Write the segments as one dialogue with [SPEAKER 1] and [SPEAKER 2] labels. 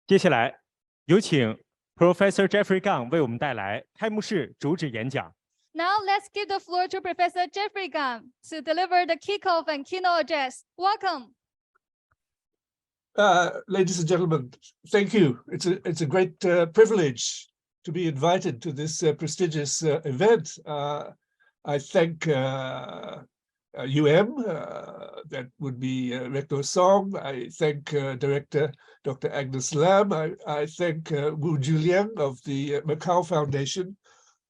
[SPEAKER 1] 接下来，有请 Professor Geoffrey Gunn 为我们带来开幕式主旨演讲。
[SPEAKER 2] Now let's give the floor to Professor Geoffrey Gunn to deliver the kickoff and keynote address. Welcome.
[SPEAKER 3] Ladies and gentlemen, thank you. It's a great privilege to be invited to this prestigious event. I thank that would be Rector Song. I thank Director Dr. Agnes Lam. I thank Wu Juliang of the Macao Foundation.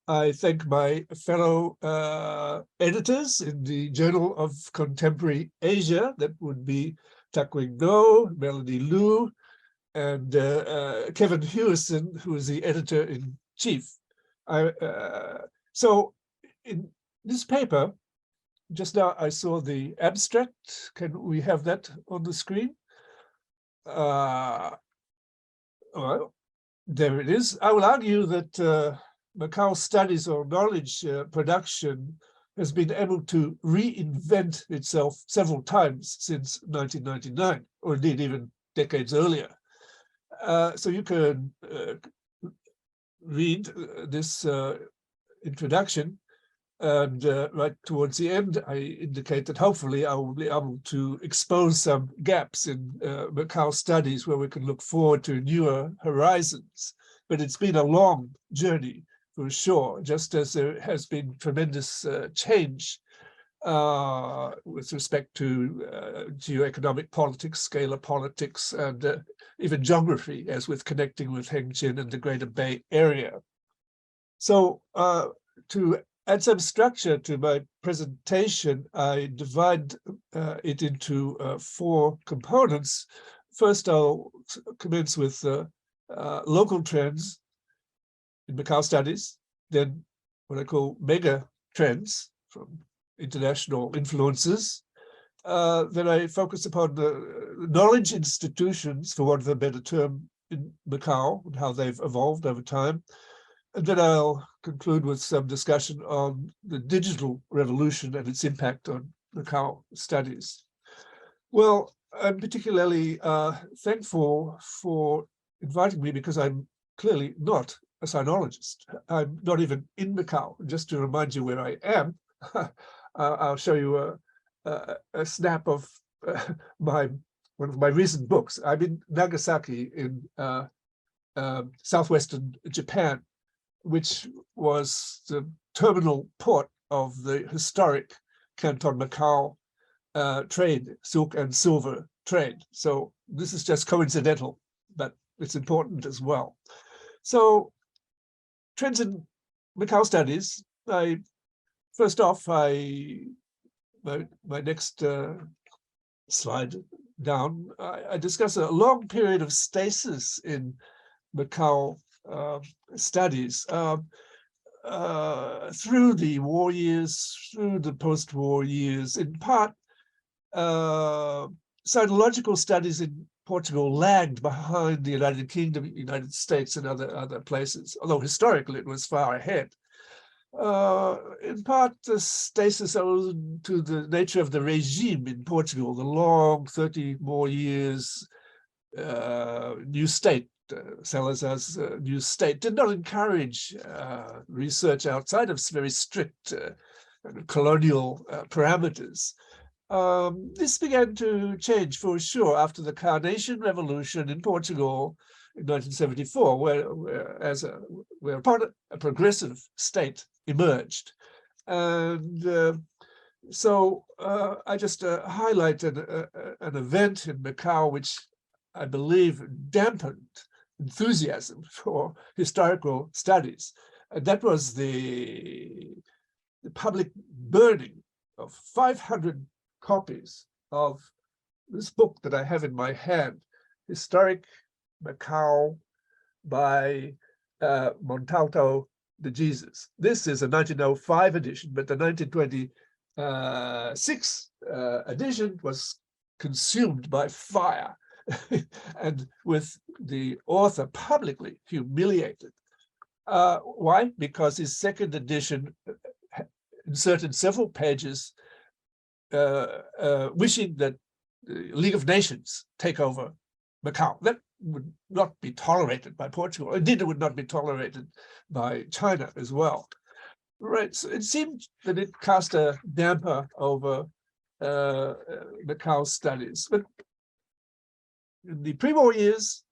[SPEAKER 3] I thank my fellow editors in the Journal of Contemporary Asia, that would be Tak-Wing No, Melanie Liu, and Kevin Hewison, who is the editor-in-chief. So in this paper, just now I saw the abstract. Can we have that on the screen? Well, there it is. I will argue that Macau Studies or knowledge production has been able to reinvent itself several times since 1999, or indeed even decades earlier. So you can read this introduction, and right towards the end, I indicate that hopefully I will be able to expose some gaps in Macau Studies where we can look forward to newer horizons. But it's been a long journey, for sure, just as there has been tremendous change with respect to geo-economic politics, scalar politics, and even geography, as with connecting with Hengqin and the Greater Bay Area. So to add some structure to my presentation, I divide it into 4 components. First, I'll commence with local trends in Macau Studies, then what I call mega trends from international influences. Then I focus upon the knowledge institutions, for want of a better term, in Macau and how they've evolved over time. And then I'll conclude with some discussion on the digital revolution and its impact on Macau Studies. Well, I'm particularly thankful for inviting me because I'm clearly not a sinologist. I'm not even in Macau. Just to remind you where I am, I'll show you a snap of one of my recent books. I'm in Nagasaki in southwestern Japan, which was the terminal port of the historic Canton Macau trade, silk and silver trade. So this is just coincidental, but it's important as well. So trends in Macau Studies. First off, my next slide down, I discuss a long period of stasis in Macau Studies through the war years, through the post-war years. In part, sinological studies in Portugal lagged behind the United Kingdom, United States, and other places, although historically it was far ahead. In part, the stasis owed to the nature of the regime in Portugal, the long 30 more years new state. Salazar's new state did not encourage research outside of very strict colonial parameters. This began to change for sure after the Carnation Revolution in Portugal in 1974, where a progressive state emerged. And so I just highlight an event in Macau which I believe dampened enthusiasm for historical studies. And that was the public burning of 500 copies of this book that I have in my hand, Historic Macau by Montalto de Jesus. This is a 1905 edition, but the 1926 edition was consumed by fire and with the author publicly humiliated. Why? Because his second edition inserted several pages wishing that the League of Nations take over Macau. That would not be tolerated by Portugal. Indeed, it would not be tolerated by China as well. Right, so it seemed that it cast a damper over Macau studies. But in the pre-war years,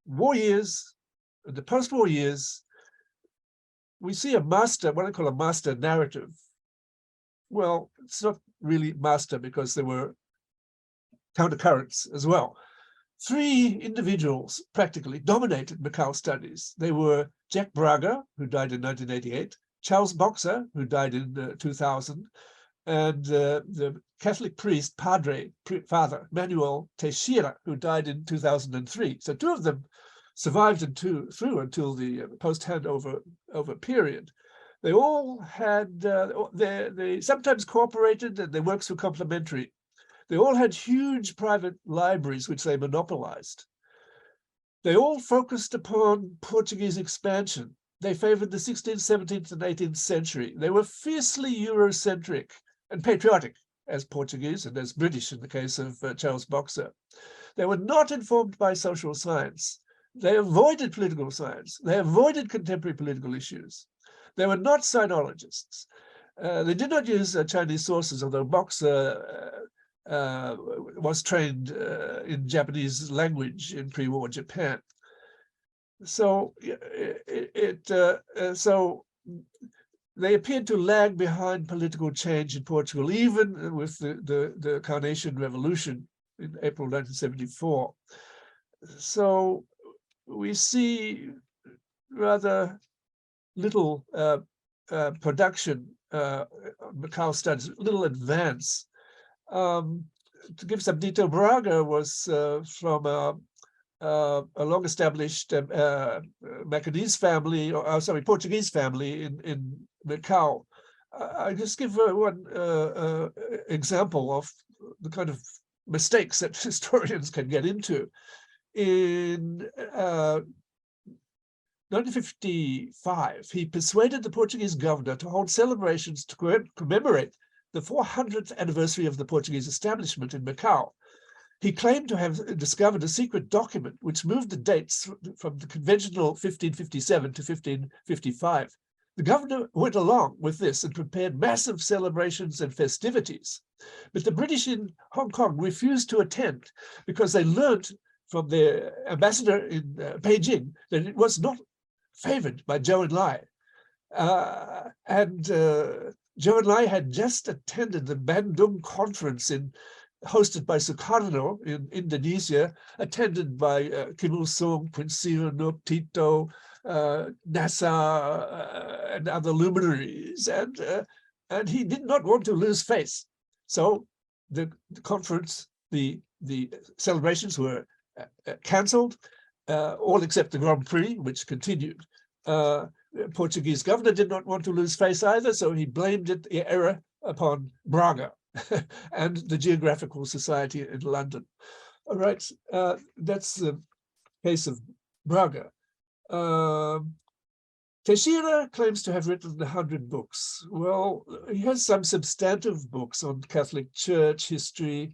[SPEAKER 3] war years, and the post-war years, we see a master, what I call a master narrative. Well, it's not really master because there were countercurrents as well. Three individuals practically dominated Macau studies. They were Jack Braga, who died in 1988, Charles Boxer, who died in 2000, and the Catholic priest, Father Manuel Teixeira, who died in 2003. So two of them survived through until the post-handover period. They all had, they sometimes cooperated and their works were complementary. They all had huge private libraries, which they monopolized. They all focused upon Portuguese expansion. They favored the 16th, 17th, and 18th century. They were fiercely Eurocentric and patriotic as Portuguese and as British in the case of Charles Boxer. They were not informed by social science. They avoided political science. They avoided contemporary political issues. They were not sinologists. They did not use Chinese sources, although Boxer was trained in Japanese language in pre-war Japan. So so they appeared to lag behind political change in Portugal, even with the Carnation Revolution in April 1974. So we see rather little production, Macau studies, little advance. To give some detail, Braga was from a long-established Macanese family, or sorry, Portuguese family in Macau. I just give one example of the kind of mistakes that historians can get into. In 1955, he persuaded the Portuguese governor to hold celebrations to commemorate the 400th anniversary of the Portuguese establishment in Macau. He claimed to have discovered a secret document which moved the dates from the conventional 1557 to 1555. The governor went along with this and prepared massive celebrations and festivities. But the British in Hong Kong refused to attend because they learned from their ambassador in Beijing that it was not favored by Zhou Enlai. Zhou Enlai had just attended the Bandung conference hosted by Sukarno in Indonesia, attended by Kim Il-sung, Prince Sihanouk, Tito, NASA, and other luminaries, and he did not want to lose face. So the conference, the celebrations were cancelled, all except the Grand Prix, which continued. The Portuguese governor did not want to lose face either, so he blamed the error upon Braga and the Geographical Society in London. All right, that's the case of Braga. Teixeira claims to have written 100 books. Well, he has some substantive books on Catholic Church history.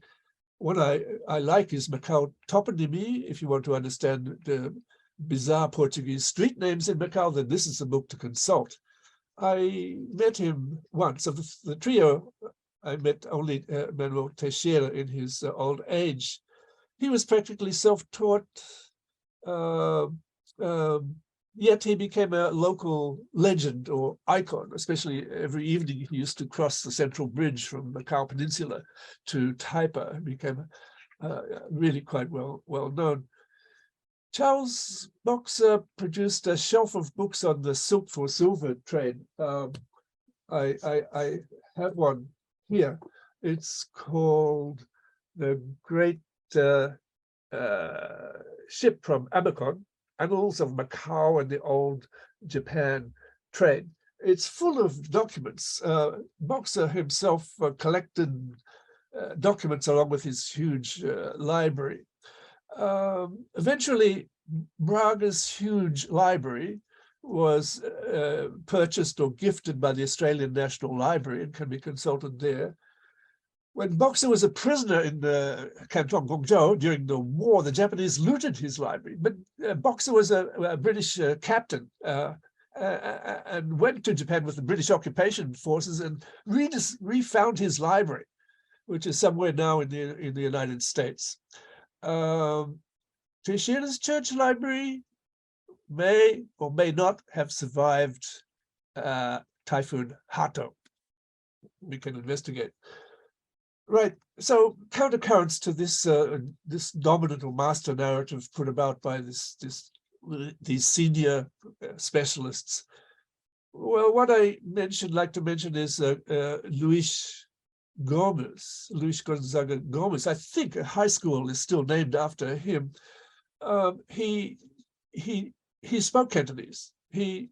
[SPEAKER 3] One I like is Macau Toponymy. If you want to understand the bizarre Portuguese street names in Macau, then this is the book to consult. I met him once. Of the trio, I met only Manuel Teixeira in his old age. He was practically self-taught, yet he became a local legend or icon, especially every evening he used to cross the central bridge from Macau Peninsula to Taipa. He became really quite well known. Charles Boxer produced a shelf of books on the silk for silver trade. I have one here. It's called The Great Ship from Amacon, Annals of Macau and the Old Japan Trade. It's full of documents. Boxer himself collected documents along with his huge library. Eventually, Braga's huge library was purchased or gifted by the Australian National Library and can be consulted there. When Boxer was a prisoner in the Canton Guangzhou during the war, the Japanese looted his library. But Boxer was a British captain and went to Japan with the British occupation forces and refound his library, which is somewhere now in the United States. Teixeira's church library may or may not have survived Typhoon Hato. We can investigate. Right. So countercurrents to this this dominant or master narrative put about by these senior specialists. Well, what I like to mention is Luis Gonzaga Gomez. I think a high school is still named after him. He spoke Cantonese. He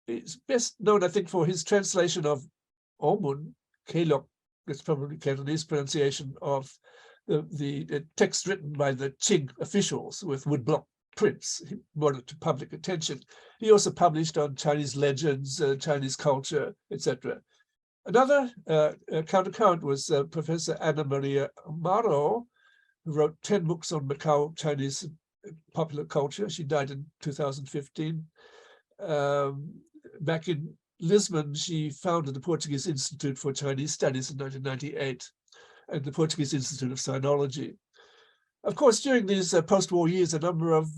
[SPEAKER 3] is best known, I think, for his translation of Omun Kelok. It's probably Cantonese pronunciation of the text written by the Qing officials with woodblock prints. He brought it to public attention. He also published on Chinese legends, Chinese culture, etc. Another countercurrent was Professor Anna Maria Amaro, who wrote 10 books on Macau Chinese popular culture. She died in 2015. Back in Lisbon, she founded the Portuguese Institute for Chinese Studies in 1998 and the Portuguese Institute of Sinology. Of course, during these post-war years, a number of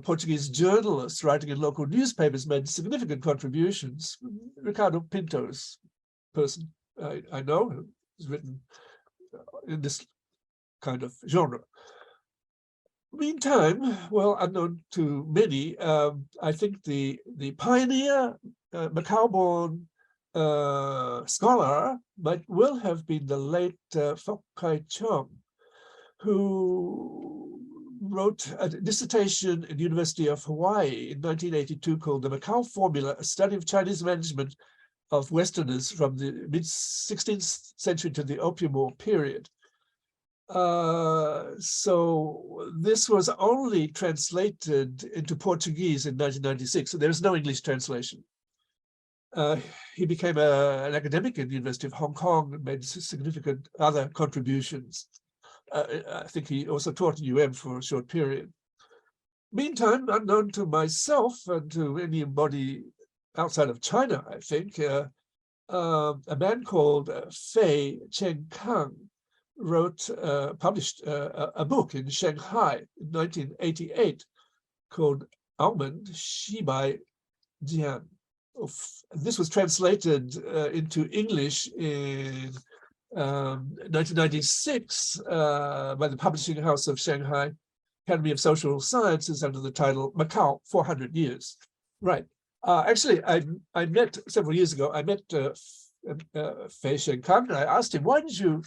[SPEAKER 3] Portuguese journalists writing in local newspapers made significant contributions. Ricardo Pinto's person I know has written in this kind of genre. Meantime, well, unknown to many, I think the pioneer Macau-born scholar might well have been the late Fok Kai Chong, who wrote a dissertation in the University of Hawaii in 1982 called The Macau Formula, a study of Chinese management of Westerners from the mid-16th century to the Opium War period. So this was only translated into Portuguese in 1996, so there's no English translation. He became an academic at the University of Hong Kong and made significant other contributions. I think he also taught at UM for a short period. Meantime, unknown to myself and to anybody outside of China, I think, a man called Fei Chengkang published a book in Shanghai in 1988 called Almond Shibai Jian. This was translated into English in 1996 by the publishing house of Shanghai Academy of Social Sciences under the title Macau 400 Years. Right. Actually, I met several years ago, I met Fei Chengkang, and I asked him, why did you,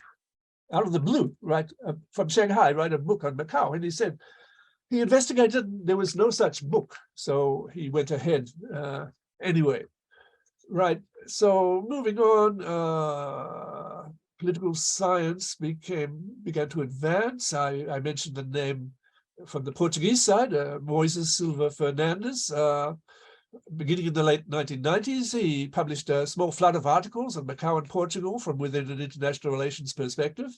[SPEAKER 3] out of the blue, from Shanghai, write a book on Macau? And he said, he investigated, there was no such book. So he went ahead anyway. Right, so moving on, political science began to advance. I mentioned the name from the Portuguese side, Moises Silva Fernandes. Beginning in the late 1990s, he published a small flood of articles on Macau and Portugal from within an international relations perspective.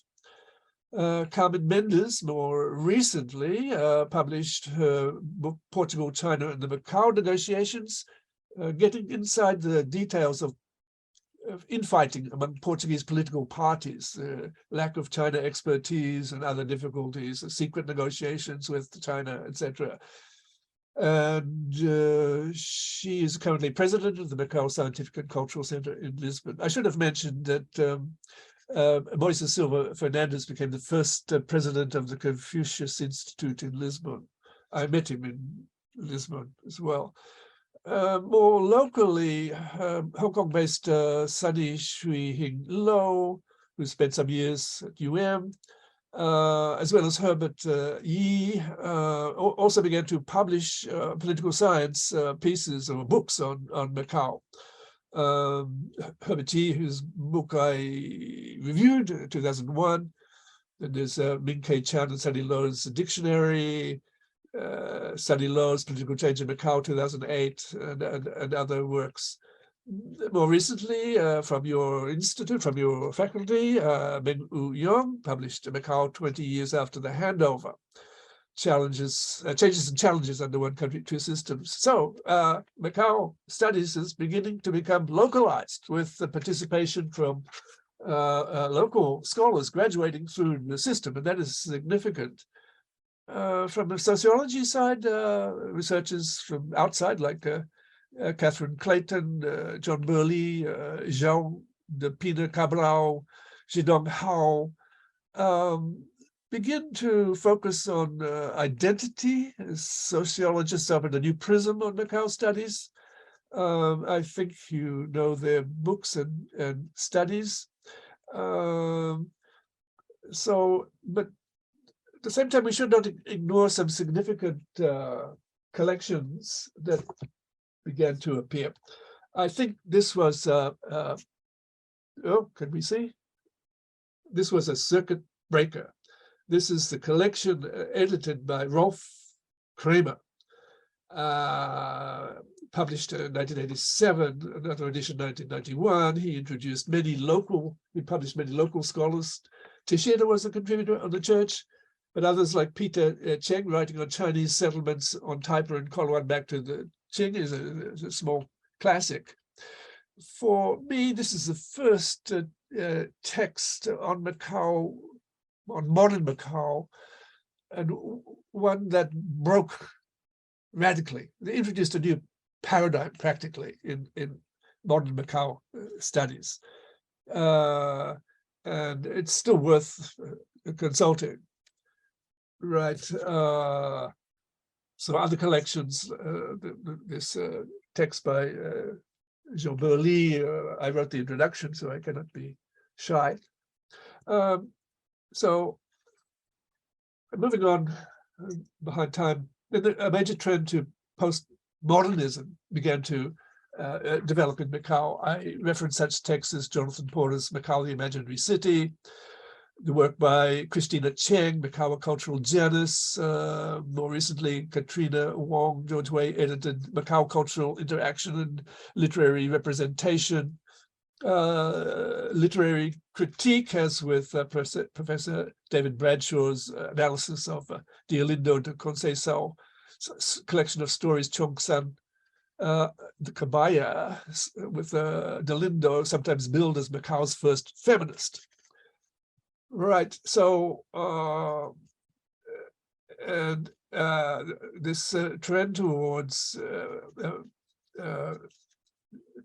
[SPEAKER 3] Carmen Mendes, more recently, published her book, Portugal, China, and the Macau Negotiations, getting inside the details of infighting among Portuguese political parties, lack of China expertise and other difficulties, secret negotiations with China, etc. And she is currently president of the Macau Scientific and Cultural Center in Lisbon. I should have mentioned that Moises Silva Fernandes became the first president of the Confucius Institute in Lisbon. I met him in Lisbon as well. More locally, Hong Kong-based Sunny Shui Hing Lo, who spent some years at UM, as well as Herbert Yi, also began to publish political science pieces or books on Macau. Herbert Yi, whose book I reviewed in 2001. Then there's Ming K. Chan and Sunny Lo's Dictionary, Sunny Lo's Political Change in Macau, 2008, and other works. more recently, from your institute, from your faculty, Meng-U Yong published Macau 20 years after the handover. Changes and challenges under one country, two systems. So Macau Studies is beginning to become localized with the participation from local scholars graduating through the system, and that is significant. From the sociology side, researchers from outside like Catherine Clayton, John Burley, Jean de Pina Cabral, Zhidong Hao, begin to focus on identity. Sociologists opened a new prism on Macau studies. I think you know their books and studies. But at the same time, we should not ignore some significant collections that began to appear. I think this was, can we see? This was a circuit breaker. This is the collection edited by Rolf Kramer, published in 1987, another edition 1991. He published many local scholars. Teixeira was a contributor on the church, but others like Peter Cheng, writing on Chinese settlements on Taipa and Koloan back to the Qing, is a small classic. For me, this is the first text on Macau, on modern Macau, and one that broke radically. They introduced a new paradigm practically in modern Macau studies. And it's still worth consulting. Right. So other collections, this text by Jean Burley, I wrote the introduction, so I cannot be shy. So moving on behind time, a major trend to postmodernism began to develop in Macau. I reference such texts as Jonathan Porter's Macau, the Imaginary City, the work by Christina Cheng, Macau, a Cultural Janus. More recently, Katrina Wong, George Wei edited Macau Cultural Interaction and Literary Representation. Literary critique, as with Professor David Bradshaw's analysis of Diolindo de Conceição, collection of stories, Chongsan, the Kabaya, with Delindo, sometimes billed as Macau's first feminist. Right, so this trend towards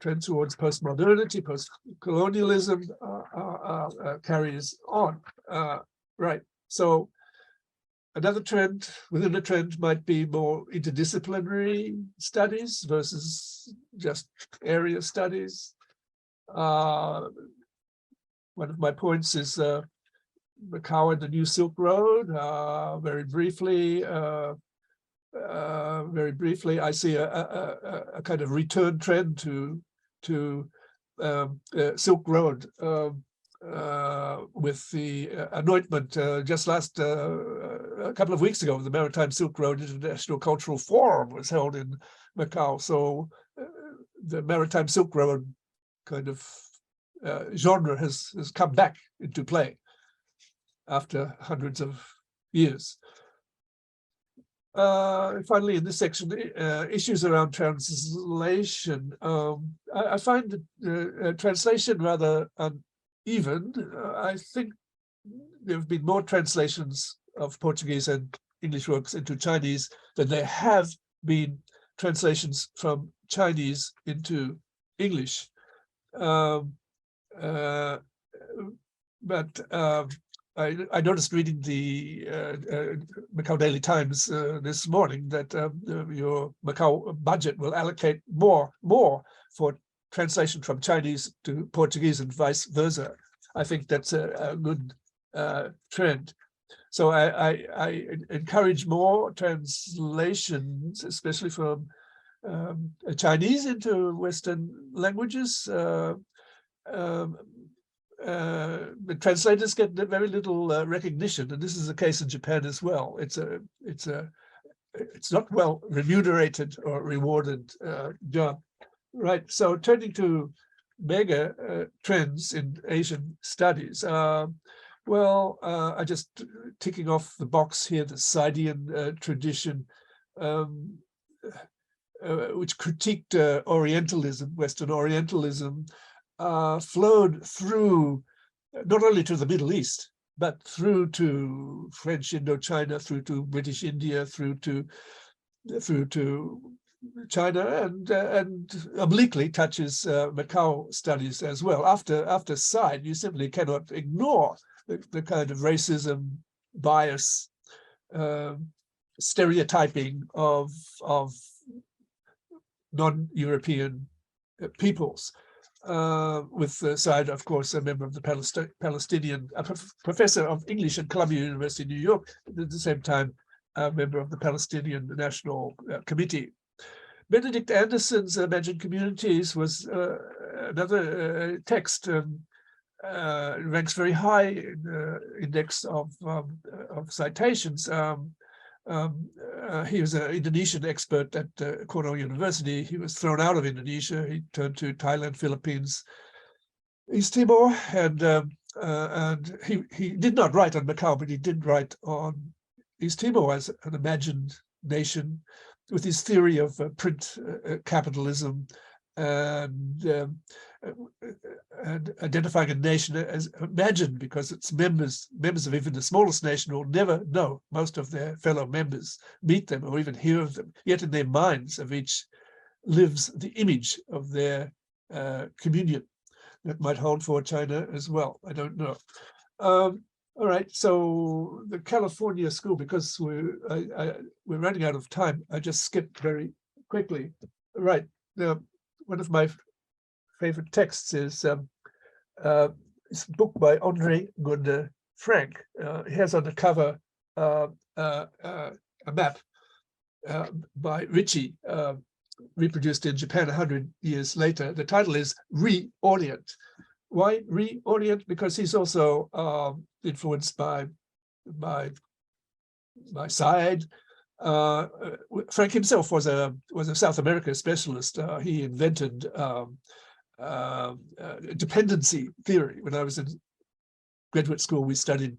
[SPEAKER 3] postmodernity, post-colonialism carries on. Right, so another trend within a trend might be more interdisciplinary studies versus just area studies. One of my points is Macau and the New Silk Road. Very briefly, I see a kind of return trend to Silk Road with the anointment just last a couple of weeks ago. The Maritime Silk Road International Cultural Forum was held in Macau. So the Maritime Silk Road kind of genre has come back into play after hundreds of years. Finally, in this section, issues around translation. I find the translation rather uneven. I think there have been more translations of Portuguese and English works into Chinese than there have been translations from Chinese into English. I noticed reading the Macau Daily Times this morning that your Macau budget will allocate more for translation from Chinese to Portuguese and vice versa. I think that's a good trend. So I encourage more translations, especially from Chinese into Western languages. The translators get very little recognition, and this is the case in Japan as well. It's not well remunerated or rewarded job. Right. So turning to mega trends in Asian studies. I just ticking off the box here, the Saidian tradition, which critiqued Orientalism, Western Orientalism, flowed through not only to the Middle East, but through to French Indochina, through to British India, through to China, and obliquely touches Macau studies as well. After side, you simply cannot ignore the kind of racism, bias, stereotyping of non-European peoples. With Said, of course, a member of the Palestinian, professor of English at Columbia University in New York, at the same time, a member of the Palestinian National Committee. Benedict Anderson's Imagined Communities was another text, ranks very high in the index of citations. He was an Indonesian expert at Cornell University. He was thrown out of Indonesia. He turned to Thailand, Philippines, East Timor, and he did not write on Macau, but he did write on East Timor as an imagined nation, with his theory of print capitalism and identifying a nation as imagined, because its members of even the smallest nation will never know most of their fellow members, meet them or even hear of them, yet in their minds of each lives the image of their communion. That might hold for China as well, I don't know. All right, so the California school, because we're running out of time, I just skipped very quickly. Right, now, one of my favorite texts is this book by Andre Gunde Frank. He has on the cover a map by Ritchie, reproduced in Japan 100 years later. The title is Reorient. Why Reorient? Because he's also influenced by Said. Frank himself was a South America specialist. He invented dependency theory. When I was in graduate school, we studied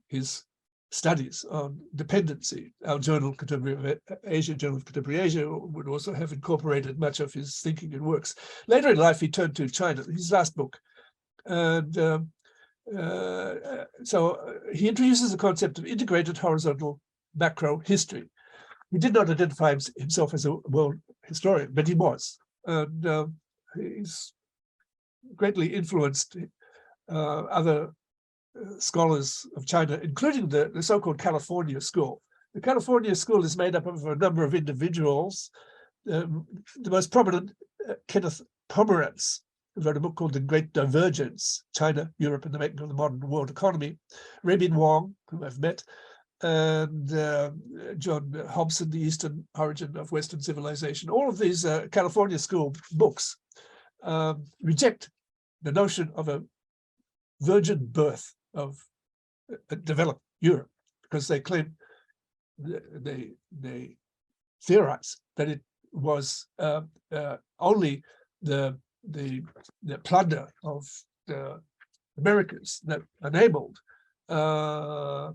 [SPEAKER 3] his studies on dependency. Our Journal Contemporary Asia, Journal of Contemporary Asia, would also have incorporated much of his thinking and works. Later in life, he turned to China, his last book. And so he introduces the concept of integrated horizontal macro history. He did not identify himself as a world historian, but he was. And he's greatly influenced other scholars of China, including the so-called California School. The California School is made up of a number of individuals. The most prominent, Kenneth Pomerantz, who wrote a book called The Great Divergence, China, Europe, and the Making of the Modern World Economy. Rabin Wong, whom I've met, and John Hobson, The Eastern Origin of Western Civilization. All of these California School books reject the notion of a virgin birth of developed Europe, because they claim, they theorize that it was only the plunder of the Americas that enabled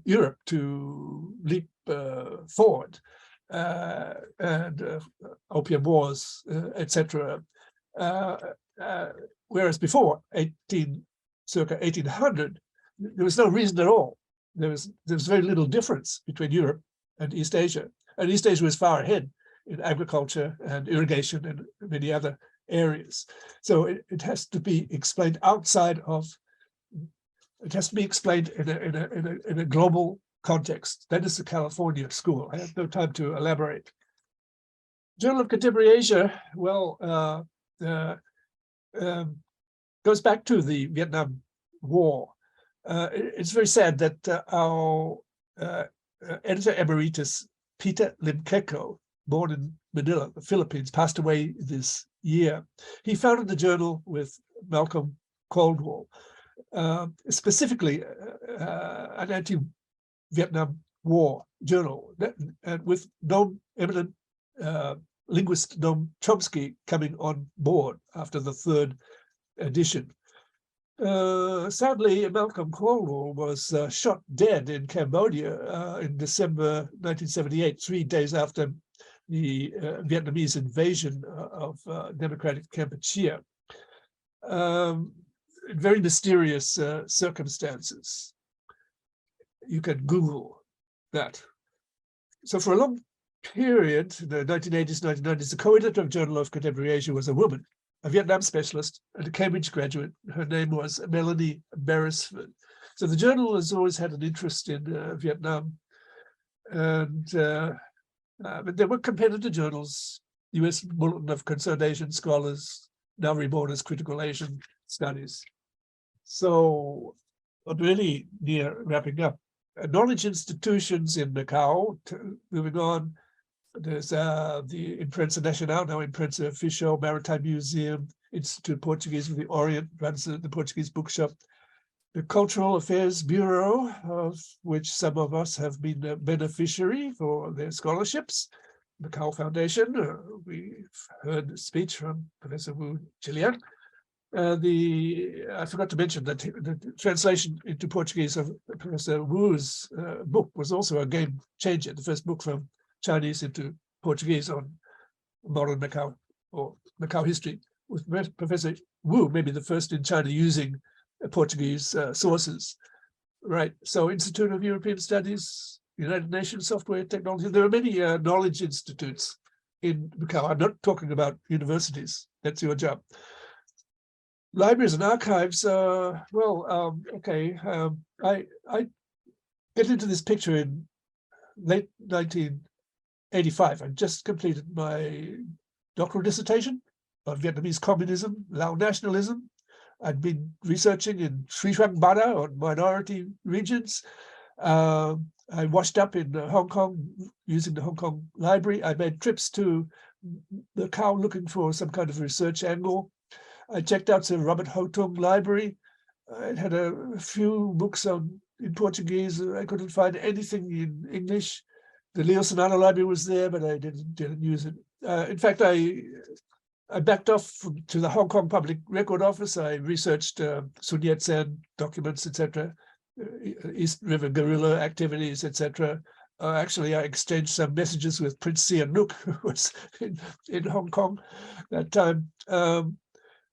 [SPEAKER 3] Europe to leap forward, and opium wars, etc. Whereas before circa 1800, there was no reason at all. There was very little difference between Europe and East Asia, and East Asia was far ahead in agriculture and irrigation and many other areas. So it has to be explained outside of. It has to be explained in a global context. That is the California School. I have no time to elaborate. Journal of Contemporary Asia, well, goes back to the Vietnam War. It's very sad that our editor emeritus, Peter Lim Keko, born in Manila, the Philippines, passed away this year. He founded the journal with Malcolm Caldwell, specifically an anti-Vietnam War journal, and with known eminent linguist Noam Chomsky coming on board after the third edition. Sadly, Malcolm Cornwall was shot dead in Cambodia in December 1978, 3 days after the Vietnamese invasion of democratic Kampuchea. Very mysterious circumstances. You can Google that. So for a long period, the 1980s, 1990s, the co-editor of Journal of Contemporary Asia was a woman, a Vietnam specialist and a Cambridge graduate. Her name was Melanie Beresford. So the journal has always had an interest in Vietnam. And but there were competitor journals, US Bulletin of Concerned Asian Scholars, now reborn as Critical Asian Studies. So really near wrapping up. Knowledge institutions in Macau, moving on. There's the Imprensa Nacional, now Imprensa Official, Maritime Museum, Institute Portuguese of the Orient, runs the Portuguese bookshop. The Cultural Affairs Bureau, of which some of us have been a beneficiary for their scholarships. Macao Foundation, we've heard a speech from Professor Wu Chilian. I forgot to mention that the translation into Portuguese of Professor Wu's book was also a game changer, the first book from Chinese into Portuguese on modern Macau or Macau history, with Professor Wu, maybe the first in China using Portuguese sources. Right, so Institute of European Studies, United Nations Software Technology, there are many knowledge institutes in Macau. I'm not talking about universities, that's your job. Libraries and archives, I get into this picture in late 1985. I just completed my doctoral dissertation on Vietnamese communism, Lao nationalism. I'd been researching in Sri Lanka on minority regions. I washed up in Hong Kong using the Hong Kong Library. I made trips to Macau looking for some kind of research angle. I checked out the Robert Hotung Library. It had a few books in Portuguese. I couldn't find anything in English. The Leo Sonata Library was there, but I didn't use it. In fact, I backed off to the Hong Kong Public Record Office. I researched Sun Yat-sen documents, etc., East River guerrilla activities, etc. Actually, I exchanged some messages with Prince Sihanouk, who was in Hong Kong that time.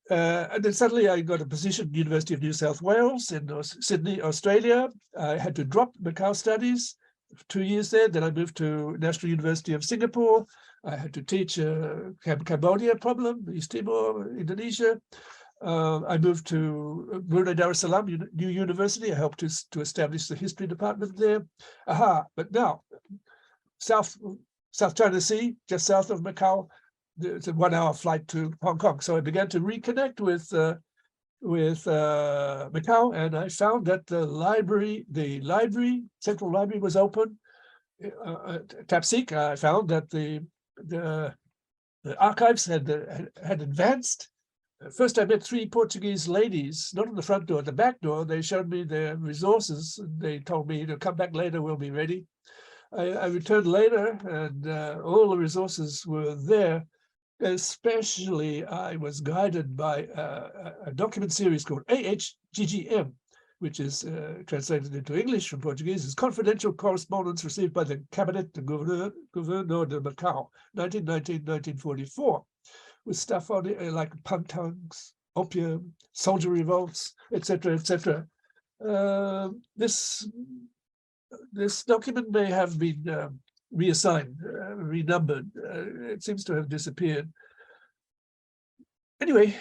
[SPEAKER 3] And then suddenly I got a position at the University of New South Wales in Sydney, Australia. I had to drop Macau Studies, 2 years there. Then I moved to National University of Singapore. I had to teach Cambodia problem, East Timor, Indonesia. I moved to Brunei Darussalam New University. I helped to establish the history department there. But now, South China Sea, just south of Macau, it's a 1 hour flight to Hong Kong. So I began to reconnect with Macau, and I found that the central library was open. Tapsik, I found that the archives had advanced. First, I met 3 Portuguese ladies, not on the front door, at the back door. They showed me their resources. They told me to come back later, we'll be ready. I returned later, and all the resources were there. Especially, I was guided by a document series called AHGGM, which is translated into English from Portuguese as Confidential Correspondence Received by the Cabinet de Gouverneur de Macau, 1919-1944, with stuff on it like pantangs, opium, soldier revolts, etc., etc. This document may have been reassigned, renumbered. It seems to have disappeared. Anyway,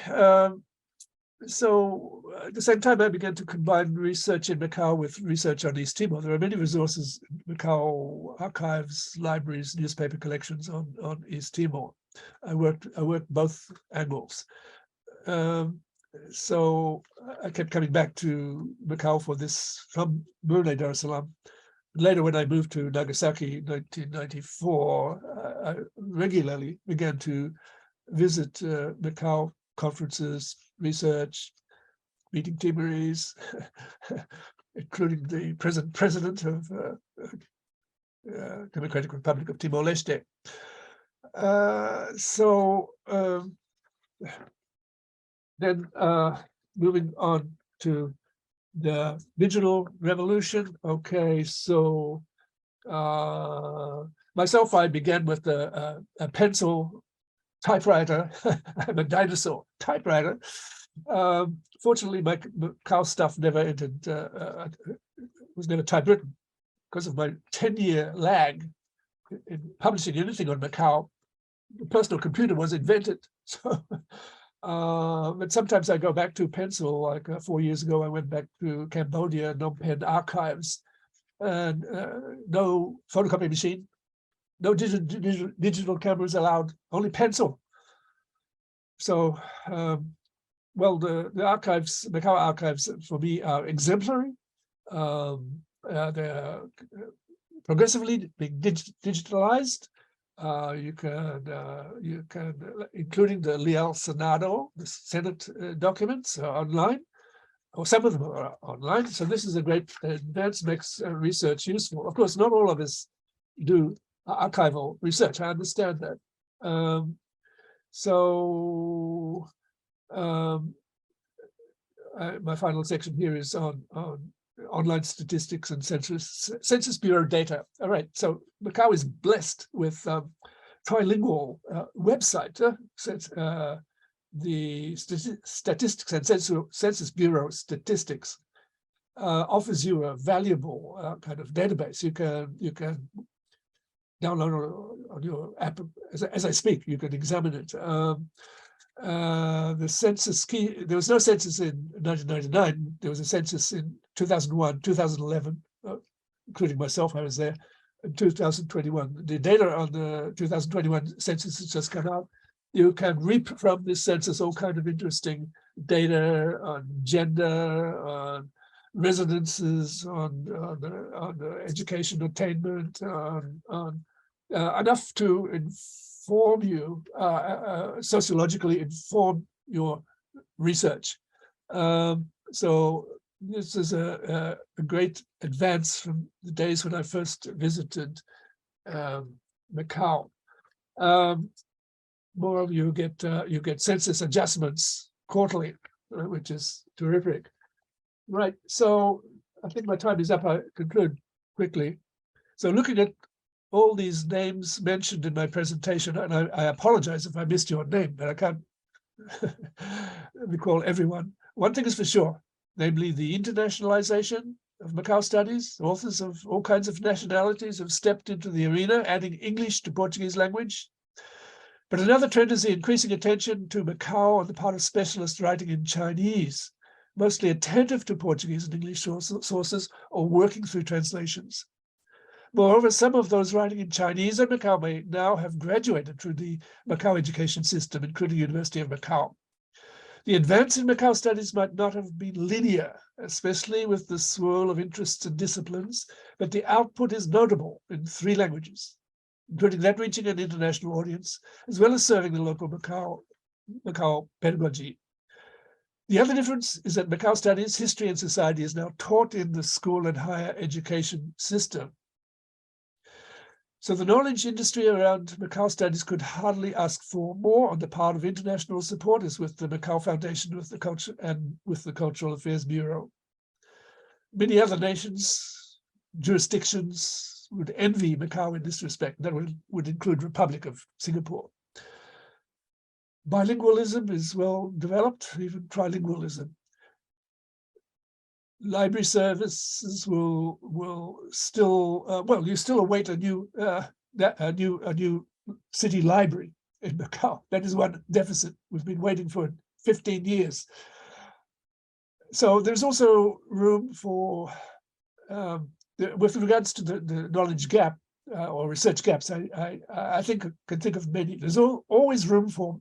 [SPEAKER 3] so at the same time, I began to combine research in Macau with research on East Timor. There are many resources, Macau archives, libraries, newspaper collections on East Timor. I worked both angles. So I kept coming back to Macau for this from Brunei Darussalam. Later, when I moved to Nagasaki in 1994, I regularly began to visit Macau conferences, research, meeting Timorese, including the present president of Democratic Republic of Timor-Leste. Then moving on to the digital revolution. Okay, so myself, I began with a pencil typewriter. I'm a dinosaur typewriter. Fortunately, my Macau stuff never entered, was never typewritten because of my 10-year lag in publishing anything on Macau. The personal computer was invented. So, but sometimes I go back to pencil. Like 4 years ago, I went back to Cambodia, Phnom Penh archives, and no photocopy machine, no digital cameras allowed, only pencil. So, well, the archives, Macau archives, for me are exemplary. They're progressively being digitalized. You can, including the Leal Senado, the Senate documents are online, or some of them are online. So this is a great advance, makes research useful. Of course, not all of us do archival research. I understand that. My final section here is on online statistics and Census Bureau data. All right, so Macau is blessed with trilingual website. The statistics and Census Bureau statistics offers you a valuable kind of database. You can download on your app as I speak. You can examine it. The census key, there was no census in 1999. There was a census in 2001, 2011, including myself, I was there, in 2021. The data on the 2021 census has just come out. You can reap from this census all kind of interesting data on gender, on residences, on education attainment, on enough to inform you, sociologically inform your research. So this is a great advance from the days when I first visited Macau. More of you get census adjustments quarterly, which is terrific. Right, so I think my time is up. I conclude quickly. So looking at all these names mentioned in my presentation, and I apologize if I missed your name, but I can't recall everyone. One thing is for sure, namely the internationalization of Macau Studies. Authors of all kinds of nationalities have stepped into the arena, adding English to Portuguese language. But another trend is the increasing attention to Macau on the part of specialists writing in Chinese, mostly attentive to Portuguese and English sources or working through translations. Moreover, some of those writing in Chinese in Macau may now have graduated through the Macau education system, including University of Macau. The advance in Macau studies might not have been linear, especially with the swirl of interests and disciplines, but the output is notable in 3 languages, including that reaching an international audience, as well as serving the local Macau pedagogy. The other difference is that Macau studies, history and society is now taught in the school and higher education system. So the knowledge industry around Macau studies could hardly ask for more on the part of international supporters with the Macao Foundation, with the culture and with the Cultural Affairs Bureau. Many other nations, jurisdictions would envy Macau in this respect. That would include Republic of Singapore. Bilingualism is well developed, even trilingualism. Library services will still well. You still await a new city library in Macau. That is one deficit we've been waiting for 15 years. So there's also room for, with regards to the knowledge gap or research gaps. I think I can think of many. There's always room for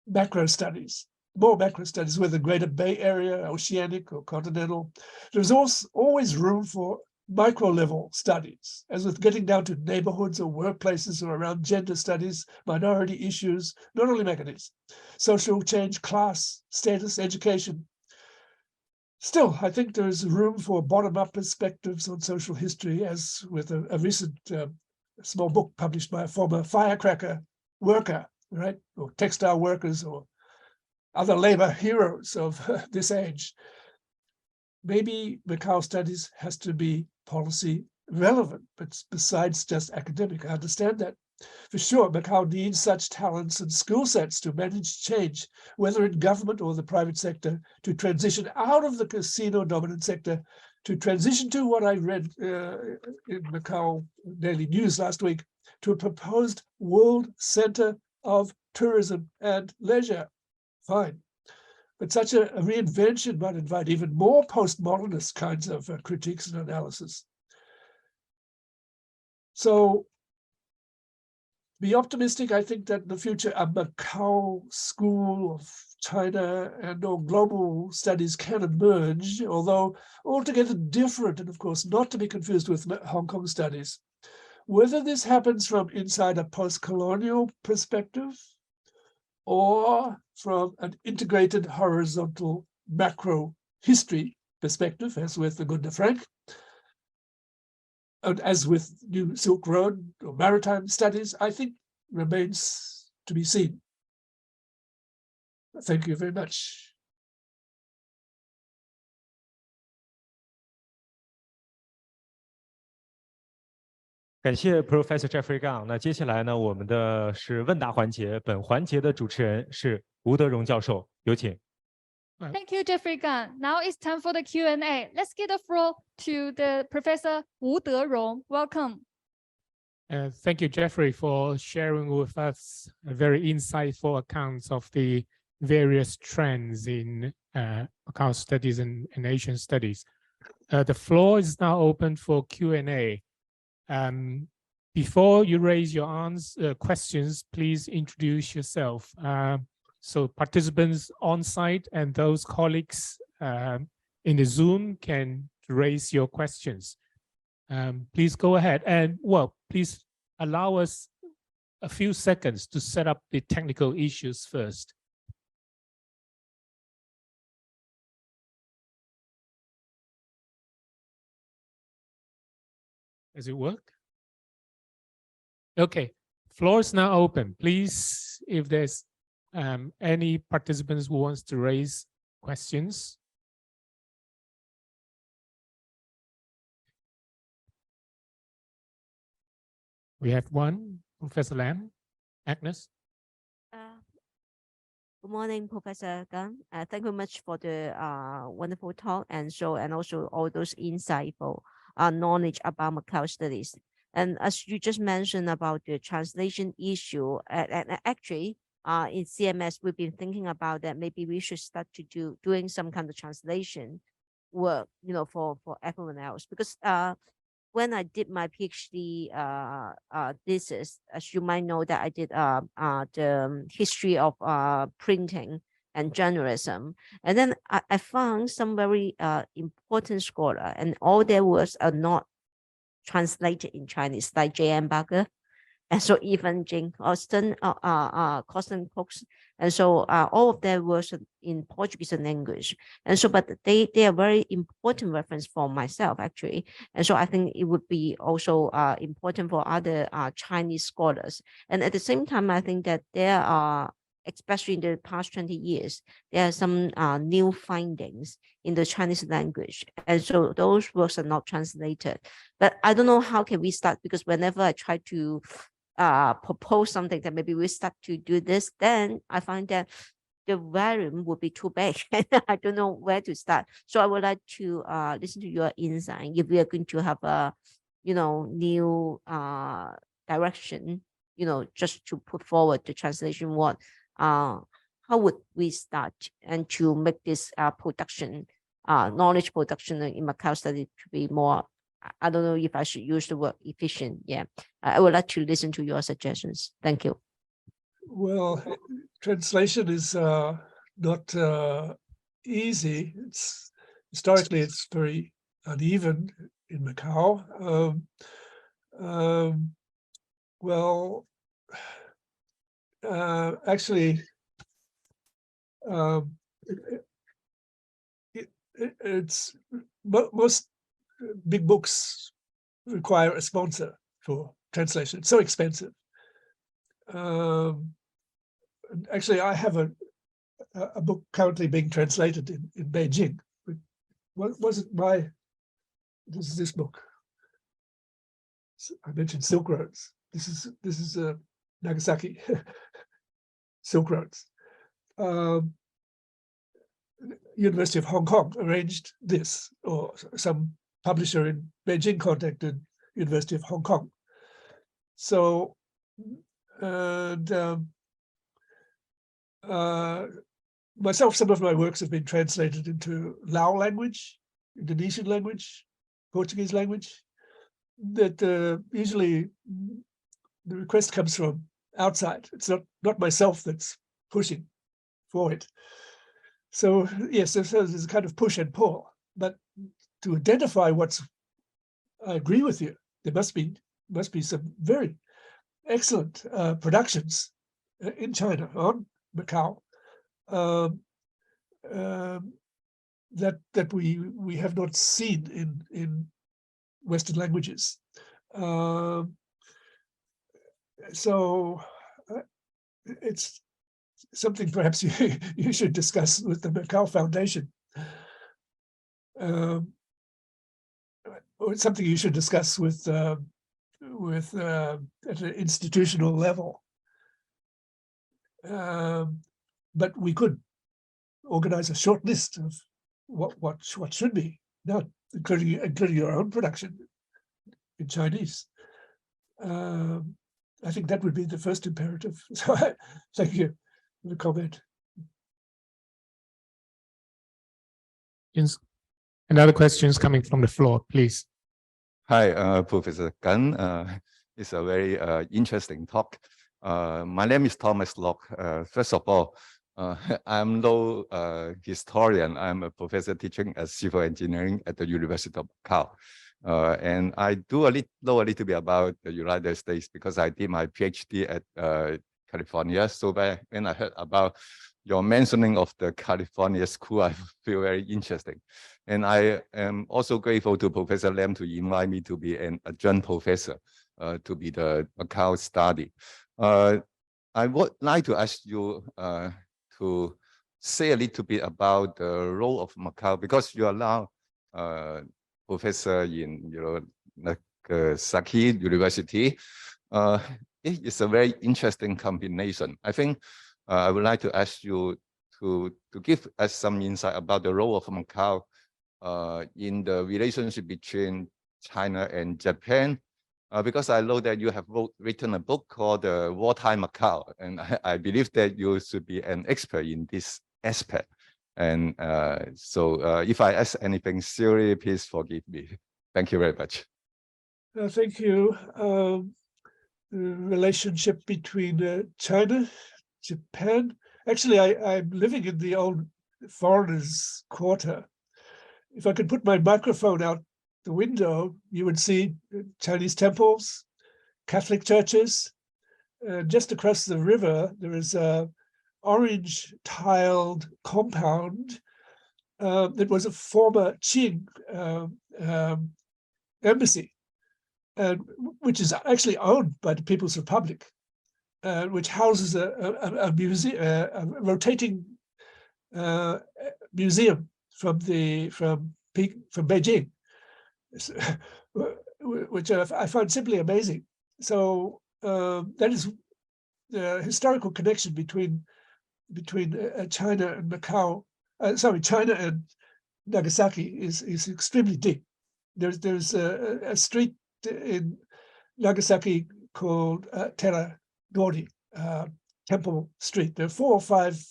[SPEAKER 3] macro studies. More macro studies, whether Greater Bay Area, oceanic or continental. There's also always room for micro level studies, as with getting down to neighborhoods or workplaces or around gender studies, minority issues, not only mechanisms, social change, class, status, education. Still, I think there is room for bottom-up perspectives on social history, as with a recent small book published by a former firecracker worker, right? Or textile workers or other labor heroes of this age. Maybe Macau Studies has to be policy relevant, but besides just academic. I understand that. For sure, Macau needs such talents and skill sets to manage change, whether in government or the private sector, to transition out of the casino dominant sector, to transition to what I read in Macau Daily News last week, to a proposed world center of tourism and leisure. Fine. But such a reinvention might invite even more postmodernist kinds of critiques and analysis. So, be optimistic. I think that in the future, a Macau school of China and or global studies can emerge, although altogether different, and of course not to be confused with Hong Kong studies. Whether this happens from inside a post-colonial perspective or from an integrated horizontal macro history perspective, as with the Gunda Frank, and as with New Silk Road or maritime studies, I think remains to be seen. Thank you very much.
[SPEAKER 1] 感谢 Professor Geoffrey Gunn。那接下来呢，我们的是问答环节，本环节的主持人是吴德荣教授，有请。
[SPEAKER 2] Thank you, Geoffrey Gunn. Now it's time for the Q&A. Let's give the floor to the Professor Wu Derong. Welcome.
[SPEAKER 4] Thank you, Geoffrey, for sharing with us a very insightful accounts of the various trends in Macau studies and Asian studies. The floor is now open for Q&A. Before you raise your questions, please introduce yourself. So participants on site and those colleagues in the Zoom can raise your questions. Please go ahead and, well, please allow us a few seconds to set up the technical issues first. Does it work? Okay, floor is now open. Please, if there's any participants who wants to raise questions. We have one, Professor Lam, Agnes.
[SPEAKER 5] Good morning, Professor Gunn. Thank you very much for the wonderful talk and show, and also all those insightful knowledge about Macau studies. And as you just mentioned about the translation issue, and actually in CMS, we've been thinking about that. Maybe we should start to doing some kind of translation work, you know, for everyone else. Because when I did my PhD thesis, as you might know, that I did the history of printing and journalism, and then I found some very important scholar, and all their works are not translated in Chinese, like J.M. Barker, and so even Jane Austen, Costin Cooks, and so all of their works in Portuguese and English, and so but they are very important reference for myself actually, and so I think it would be also important for other Chinese scholars, and at the same time I think that there are, especially in the past 20 years, there are some new findings in the Chinese language. And so those works are not translated. But I don't know how can we start, because whenever I try to propose something that maybe we start to do this, then I find that the volume would be too big. I don't know where to start. So I would like to listen to your insight. If we are going to have a, you know, new direction, you know, just to put forward the translation work, how would we start and to make this production, knowledge production in Macau study to be more, I don't know if I should use the word efficient. Yeah, I would like to listen to your suggestions. Thank you.
[SPEAKER 3] Well, translation is not easy. Historically, it's very uneven in Macau. Well, actually, it's most big books require a sponsor for translation. It's so expensive. Actually, I have a book currently being translated in Beijing. What was it? This is this book. I mentioned Silk Roads. This is Nagasaki Silk Roads. University of Hong Kong arranged this, or some publisher in Beijing contacted University of Hong Kong. So, and myself, some of my works have been translated into Lao language, Indonesian language, Portuguese language. That usually the request comes from outside. It's not myself that's pushing for it. So yes, there's a kind of push and pull. But to identify I agree with you. There must be some very excellent productions in China on Macau that we have not seen in Western languages. So it's something perhaps you should discuss with the Macao Foundation. Or it's something you should discuss with at an institutional level. But we could organize a short list of what should be done, including your own production in Chinese. I think that would be the first imperative. So thank you for the comment.
[SPEAKER 4] Yes. Another questions coming from the floor, please.
[SPEAKER 6] Hi, Professor Gunn. It's a very interesting talk. My name is Thomas Locke. First of all, I'm no historian. I'm a professor teaching as civil engineering at the University of Macau. And I know a little bit about the United States because I did my PhD at California. So when I heard about your mentioning of the California school, I feel very interesting. And I am also grateful to Professor Lam to invite me to be an adjunct professor to be the Macau study. I would like to ask you to say a little bit about the role of Macau, because you are now professor in Nagasaki University. It is a very interesting combination. I think I would like to ask you to give us some insight about the role of Macau in the relationship between China and Japan, because I know that you have written a book called Wartime Macau, and I believe that you should be an expert in this aspect. And so if I ask anything silly, please forgive me. Thank you very much.
[SPEAKER 3] Thank you. The relationship between China, Japan. Actually, I'm living in the old foreigners' quarter. If I could put my microphone out the window, you would see Chinese temples, Catholic churches. Just across the river, there is a orange tiled compound that was a former Qing embassy, which is actually owned by the People's Republic, which houses a museum, a rotating museum from Beijing, which I found simply amazing. So that is the historical connection between China and Macau. China and Nagasaki is extremely deep. There's a street in Nagasaki called Teradori, Temple Street. There are 4 or 5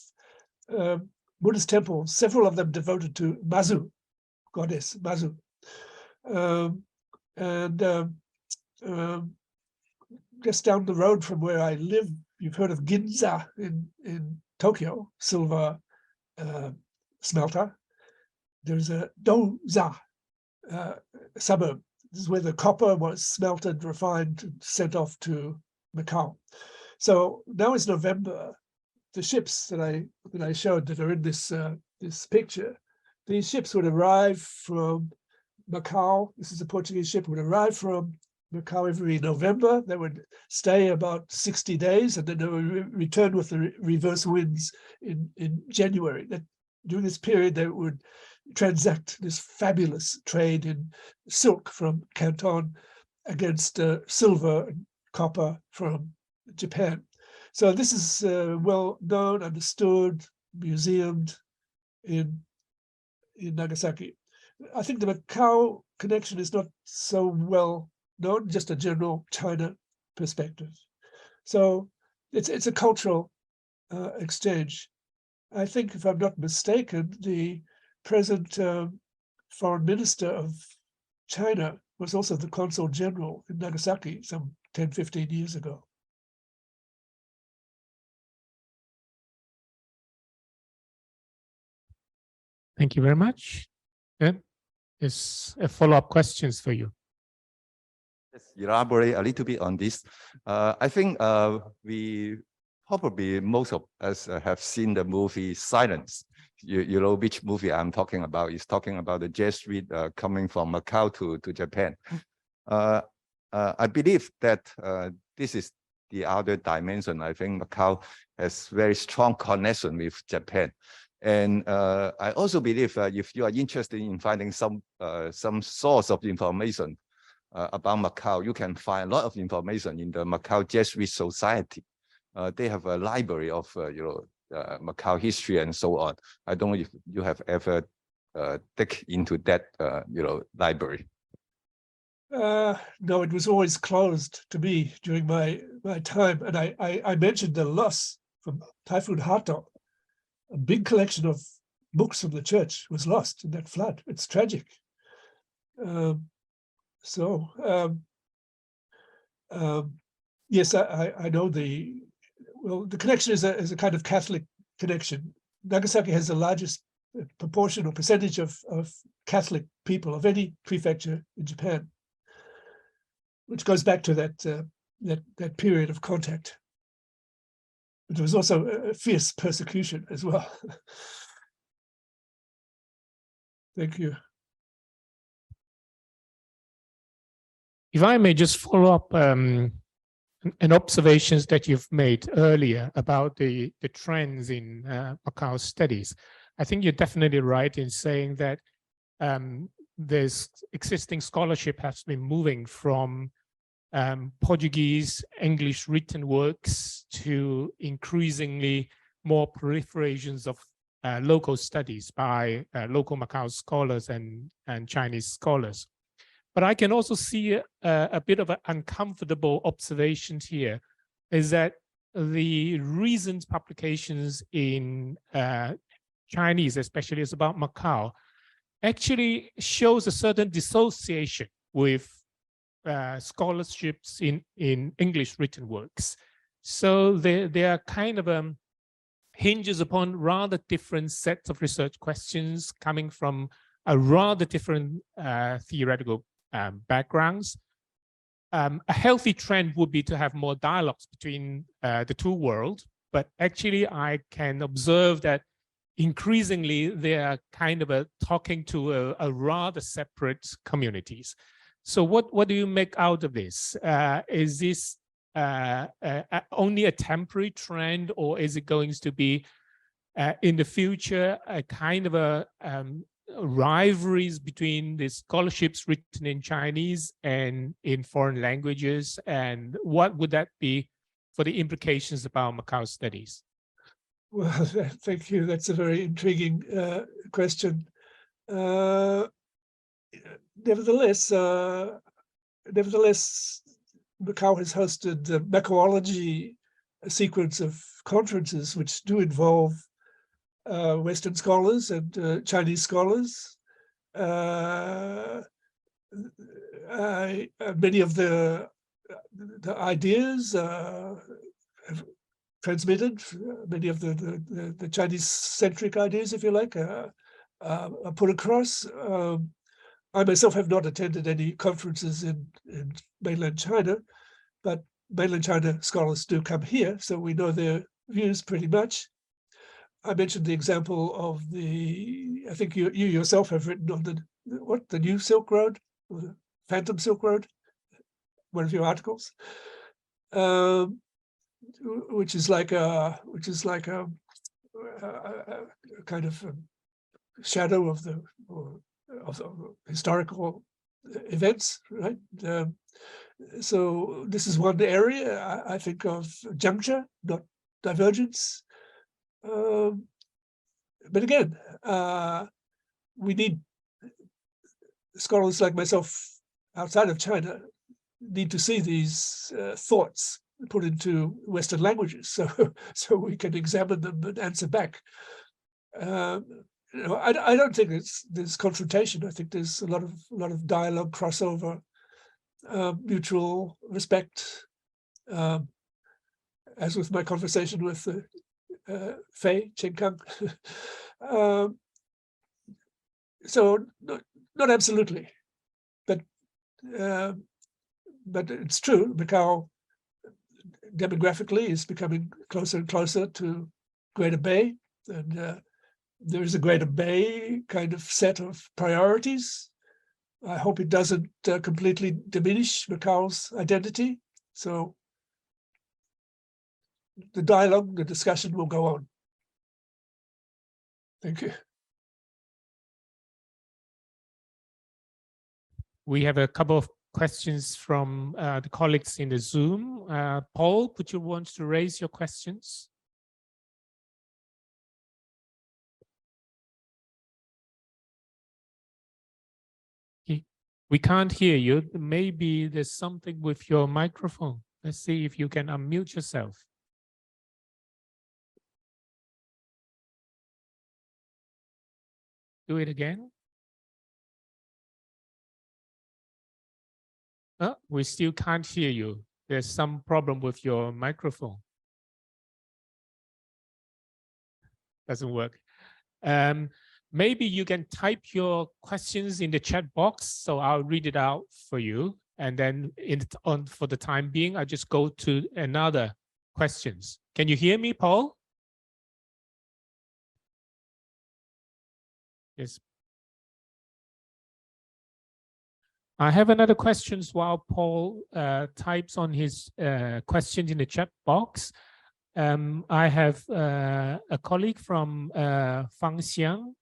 [SPEAKER 3] Buddhist temples, several of them devoted to Mazu, goddess Mazu. Just down the road from where I live, you've heard of Ginza in Tokyo, silver smelter. There's a Doza suburb. This is where the copper was smelted, refined, and sent off to Macau. So now it's November. The ships that I showed that are in this picture, these ships would arrive from Macau. This is a Portuguese ship, would arrive from Macau every November. They would stay about 60 days and then they would return with the reverse winds in January. During this period, they would transact this fabulous trade in silk from Canton against silver and copper from Japan. So this is well known, understood, museumed in Nagasaki. I think the Macau connection is not so well known, just a general China perspective. So it's a cultural exchange. I think, if I'm not mistaken, the present foreign minister of China was also the consul general in Nagasaki some 10, 15 years ago.
[SPEAKER 4] Thank you very much. Is a follow-up questions for you.
[SPEAKER 6] Let's elaborate a little bit on this. I think we probably most of us have seen the movie Silence. You know which movie I'm talking about. It's talking about the Jesuit coming from Macau to Japan. I believe that this is the other dimension. I think Macau has very strong connection with Japan. And I also believe if you are interested in finding some source of information about Macau, you can find a lot of information in the Macau Jesuit Society. They have a library of Macau history and so on. I don't know if you have ever dig into that library.
[SPEAKER 3] No, it was always closed to me during my time, and I mentioned the loss from Typhoon Hato. A big collection of books from the church was lost in that flood. It's tragic. Yes, I know the connection is a kind of Catholic connection. Nagasaki has the largest proportion or percentage of Catholic people of any prefecture in Japan, which goes back to that period of contact. But there was also a fierce persecution as well. Thank you.
[SPEAKER 4] If I may just follow up an observations that you've made earlier about the trends in Macau studies. I think you're definitely right in saying that there's existing scholarship has been moving from Portuguese, English written works to increasingly more proliferations of local studies by local Macau scholars and Chinese scholars. But I can also see a bit of an uncomfortable observation here, is that the recent publications in Chinese, especially it's about Macau, actually shows a certain dissociation with scholarships in English written works. So they are kind of hinges upon rather different sets of research questions coming from a rather different theoretical backgrounds. A healthy trend would be to have more dialogues between the two worlds, but actually I can observe that increasingly they are kind of talking to a rather separate communities. So what do you make out of this? Is this only a temporary trend, or is it going to be in the future a kind of a rivalries between the scholarships written in Chinese and in foreign languages? And what would that be for the implications about Macau studies?
[SPEAKER 3] Well, thank you. That's a very intriguing question. Nevertheless, Macau has hosted the Macaology sequence of conferences which do involve Western scholars and Chinese scholars. Many of the ideas have transmitted. Many of the Chinese-centric ideas, if you like, are put across. I myself have not attended any conferences in mainland China, but mainland China scholars do come here, so we know their views pretty much. I mentioned the example of I think you yourself have written on the new Silk Road, or the Phantom Silk Road. one of your articles, which is like a kind of shadow of the historical events, right? So this is one area I think of juncture, not divergence. But again, we need scholars like myself outside of China need to see these thoughts put into Western languages, so we can examine them and answer back. I don't think there's confrontation. I think there's a lot of dialogue, crossover, mutual respect. As with my conversation with Fei Chenkang. So not absolutely, but it's true. Macau demographically is becoming closer and closer to Greater Bay, and there is a Greater Bay kind of set of priorities. I hope it doesn't completely diminish Macau's identity. So the dialogue, the discussion will go on. Thank you.
[SPEAKER 4] We have a couple of questions from the colleagues in the Zoom. Paul, would you want to raise your questions? We can't hear you. Maybe there's something with your microphone. Let's see if you can unmute yourself. Do it again. Oh, we still can't hear you. There's some problem with your microphone. Doesn't work. Maybe you can type your questions in the chat box, so I'll read it out for you. And then for the time being, I'll just go to another questions. Can you hear me, Paul? Yes. I have another question while Paul types on his questions in the chat box. I have a colleague from Fangxiang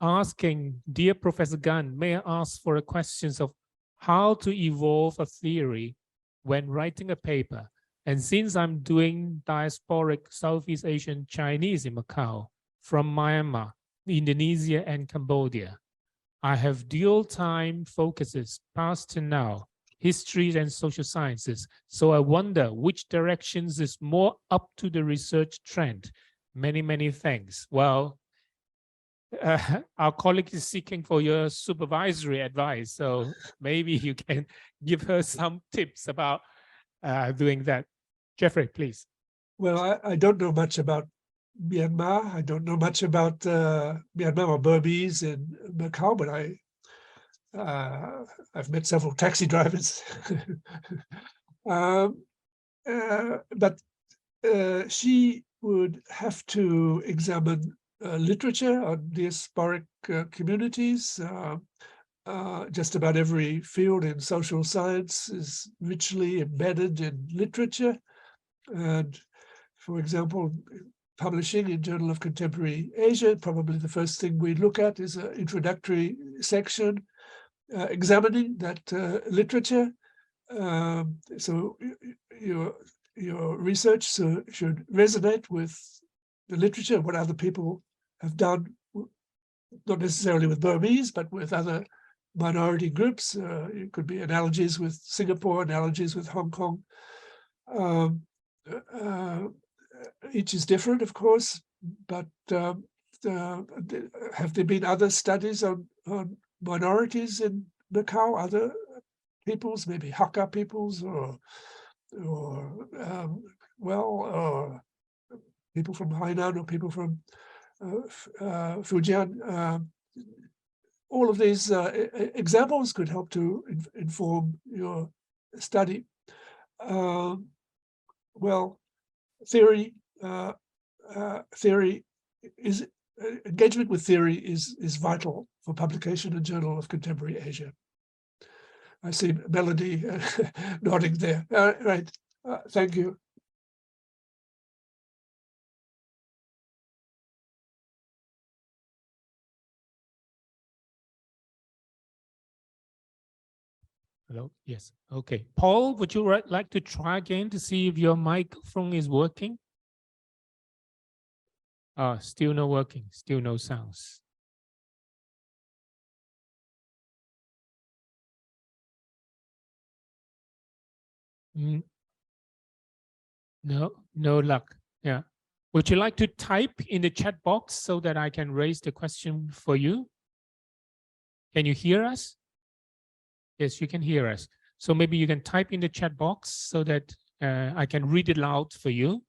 [SPEAKER 4] asking, dear Professor Gunn, may I ask for a question of how to evolve a theory when writing a paper? And since I'm doing diasporic Southeast Asian Chinese in Macau from Myanmar, Indonesia, and Cambodia, I have dual time focuses past to now, history and social sciences. So I wonder which directions is more up to the research trend. Many, many thanks. Well, our colleague is seeking for your supervisory advice. So maybe you can give her some tips about doing that. Geoffrey, please.
[SPEAKER 3] Well, I don't know much about Myanmar. I don't know much about Myanmar or Burmese in Macau, but I've met several taxi drivers. But she would have to examine literature on diasporic communities. Just about every field in social science is richly embedded in literature. And for example, publishing in Journal of Contemporary Asia, probably the first thing we look at is an introductory section examining that literature. So your research should resonate with the literature, what other people have done, not necessarily with Burmese, but with other minority groups. It could be analogies with Singapore, analogies with Hong Kong. Each is different, of course, but have there been other studies on minorities in Macau, other peoples, maybe Hakka peoples, or people from Hainan or people from Fujian? All of these examples could help to inform your study. Well, theory is engagement with theory is vital for publication in Journal of Contemporary Asia. I see Melody nodding there. Right. Thank you.
[SPEAKER 4] Hello. Yes. Okay. Paul, would you like to try again to see if your microphone is working? Still no working. Still no sounds. No luck. Yeah. Would you like to type in the chat box so that I can raise the question for you? Can you hear us? Yes, you can hear us. So maybe you can type in the chat box so that I can read it loud for you.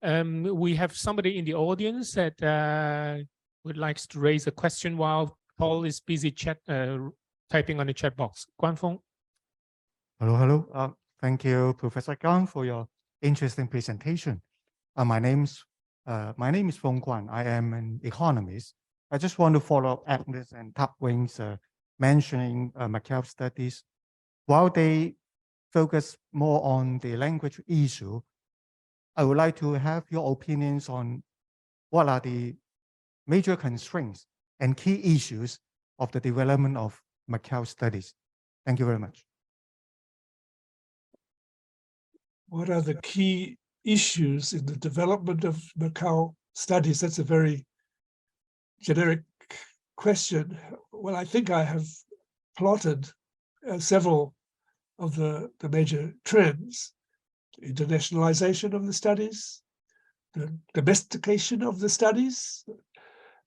[SPEAKER 4] We have somebody in the audience that would like to raise a question while Paul is busy typing on the chat box. Guanfeng.
[SPEAKER 7] Hello. Thank you, Professor Gunn, for your interesting presentation. My name is Feng Guan. I am an economist. I just want to follow up Agnes and Tapwing's mentioning Macau Studies. While they focus more on the language issue, I would like to have your opinions on what are the major constraints and key issues of the development of Macau Studies. Thank you very much.
[SPEAKER 3] What are the key issues in the development of Macau Studies? That's a very generic question. Well, I think I have plotted several of the major trends: internationalization of the studies, the domestication of the studies,